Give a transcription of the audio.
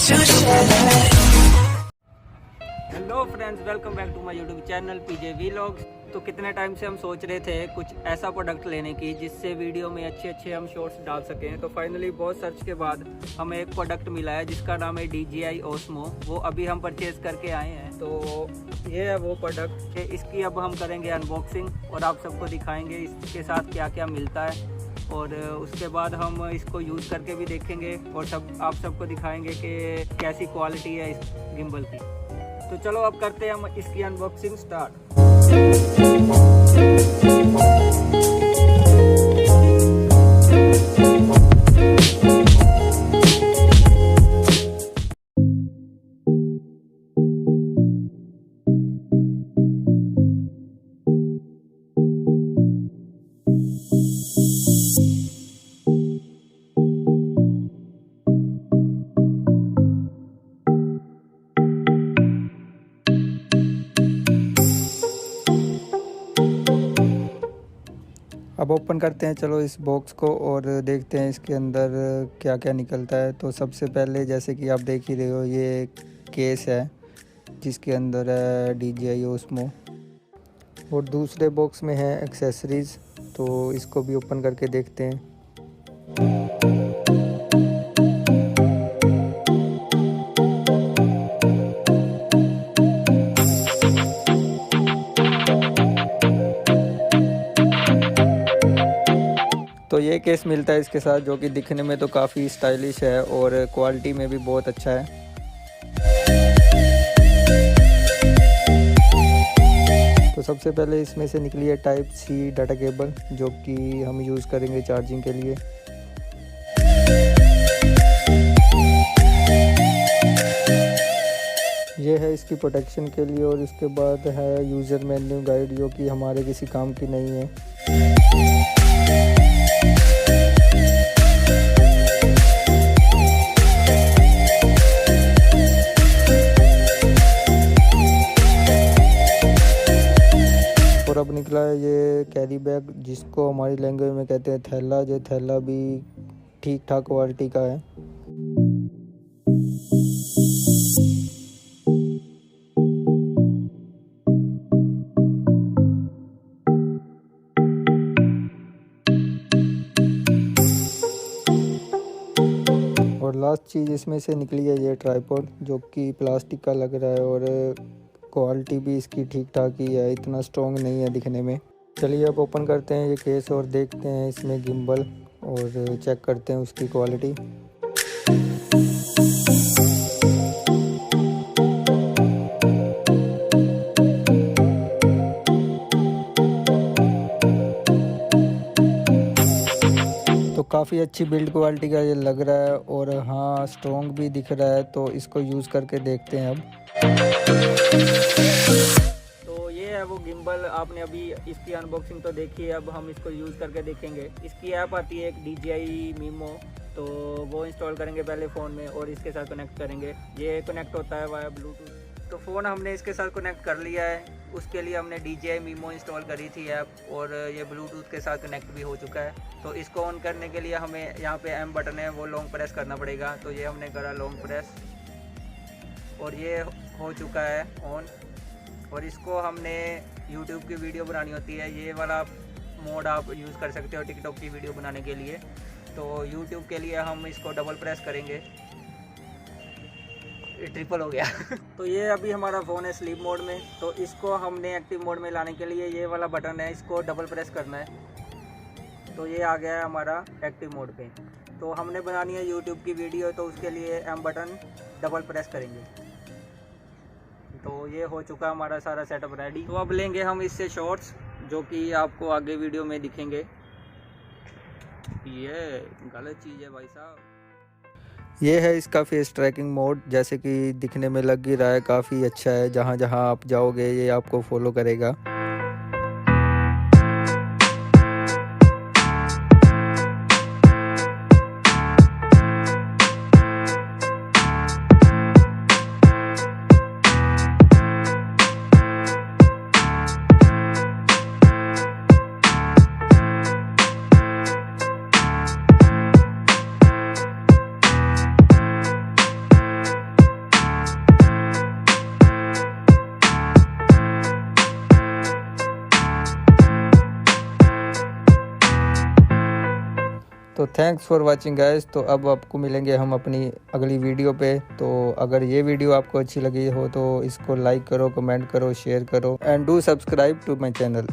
Hello friends, welcome back to my YouTube channel PJ vlogs. तो कितने time से हम सोच रहे थे कुछ ऐसा प्रोडक्ट लेने की जिससे वीडियो में अच्छे हम शॉर्ट्स डाल सकें। तो फाइनली बहुत सर्च के बाद हमें एक प्रोडक्ट मिला है जिसका नाम है DJI Osmo। वो अभी हम परचेज़ करके आए हैं। तो ये है वो प्रोडक्ट, इसकी अब हम करेंगे अनबॉक्सिंग और आप सबको दिखाएंगे इसके साथ क्या क्या मिलता है। और उसके बाद हम इसको यूज़ करके भी देखेंगे और आप सबको दिखाएंगे कि कैसी क्वालिटी है इस गिम्बल की। तो चलो अब करते हैं हम इसकी अनबॉक्सिंग स्टार्ट। अब ओपन करते हैं चलो इस बॉक्स को और देखते हैं इसके अंदर क्या क्या निकलता है। तो सबसे पहले जैसे कि आप देख ही रहे हो, ये एक केस है जिसके अंदर है DJI Osmo और दूसरे बॉक्स में है एक्सेसरीज़। तो इसको भी ओपन करके देखते हैं। तो ये केस मिलता है इसके साथ, जो कि दिखने में तो काफ़ी स्टाइलिश है और क्वालिटी में भी बहुत अच्छा है। तो सबसे पहले इसमें से निकली है Type-C डाटा केबल, जो कि हम यूज़ करेंगे चार्जिंग के लिए। ये है इसकी प्रोटेक्शन के लिए और इसके बाद है यूज़र मेन्यू गाइड, जो कि हमारे किसी काम की नहीं है। और अब निकला है ये कैरी बैग, जिसको हमारी लैंग्वेज में कहते हैं थैला। जो थैला भी ठीक ठाक क्वालिटी का है। और लास्ट चीज़ इसमें से निकली है ये ट्राइपॉड, जो कि प्लास्टिक का लग रहा है और क्वालिटी भी इसकी ठीक ठाक ही है, इतना स्ट्रॉन्ग नहीं है दिखने में। चलिए अब ओपन करते हैं ये केस और देखते हैं इसमें गिम्बल और चेक करते हैं उसकी क्वालिटी। तो काफ़ी अच्छी बिल्ड क्वालिटी का ये लग रहा है और हाँ, स्ट्रॉन्ग भी दिख रहा है। तो इसको यूज़ करके देखते हैं अब। तो ये है वो गिम्बल, आपने अभी इसकी अनबॉक्सिंग तो देखी है। अब हम इसको यूज़ करके देखेंगे। इसकी ऐप आती है एक DJI Mimo, तो वो इंस्टॉल करेंगे पहले फ़ोन में और इसके साथ कनेक्ट करेंगे। ये कनेक्ट होता है वाया ब्लूटूथ। तो फ़ोन हमने इसके साथ कनेक्ट कर लिया है। उसके लिए हमने DJI Mimo इंस्टॉल करी थी ऐप और ये ब्लूटूथ के साथ कनेक्ट भी हो चुका है। तो इसको ऑन करने के लिए हमें यहाँ पे M बटन है, वो लॉन्ग प्रेस करना पड़ेगा। तो ये हमने करा लॉन्ग प्रेस और ये हो चुका है ऑन। और इसको हमने YouTube की वीडियो बनानी होती है, ये वाला मोड आप यूज़ कर सकते हो टिकटॉक की वीडियो बनाने के लिए। तो YouTube के लिए हम इसको डबल प्रेस करेंगे। ट्रिपल हो गया तो ये अभी हमारा फ़ोन है स्लीप मोड में। तो इसको हमने एक्टिव मोड में लाने के लिए ये वाला बटन है, इसको डबल प्रेस करना है। तो ये आ गया है हमारा एक्टिव मोड पे। तो हमने बनानी है YouTube की वीडियो, तो उसके लिए M बटन डबल प्रेस करेंगे। तो ये हो चुका हमारा सारा सेटअप रेडी। तो अब लेंगे हम इससे शॉर्ट्स, जो कि आपको आगे वीडियो में दिखेंगे। ये गलत चीज़ है भाई साहब। ये है इसका फेस ट्रैकिंग मोड, जैसे कि दिखने में लग ही रहा है काफ़ी अच्छा है। जहाँ जहाँ आप जाओगे ये आपको फॉलो करेगा। तो थैंक्स फॉर वाचिंग गाइस। तो अब आपको मिलेंगे हम अपनी अगली वीडियो पे। तो अगर ये वीडियो आपको अच्छी लगी हो तो इसको लाइक करो, कमेंट करो, शेयर करो and do subscribe to my channel.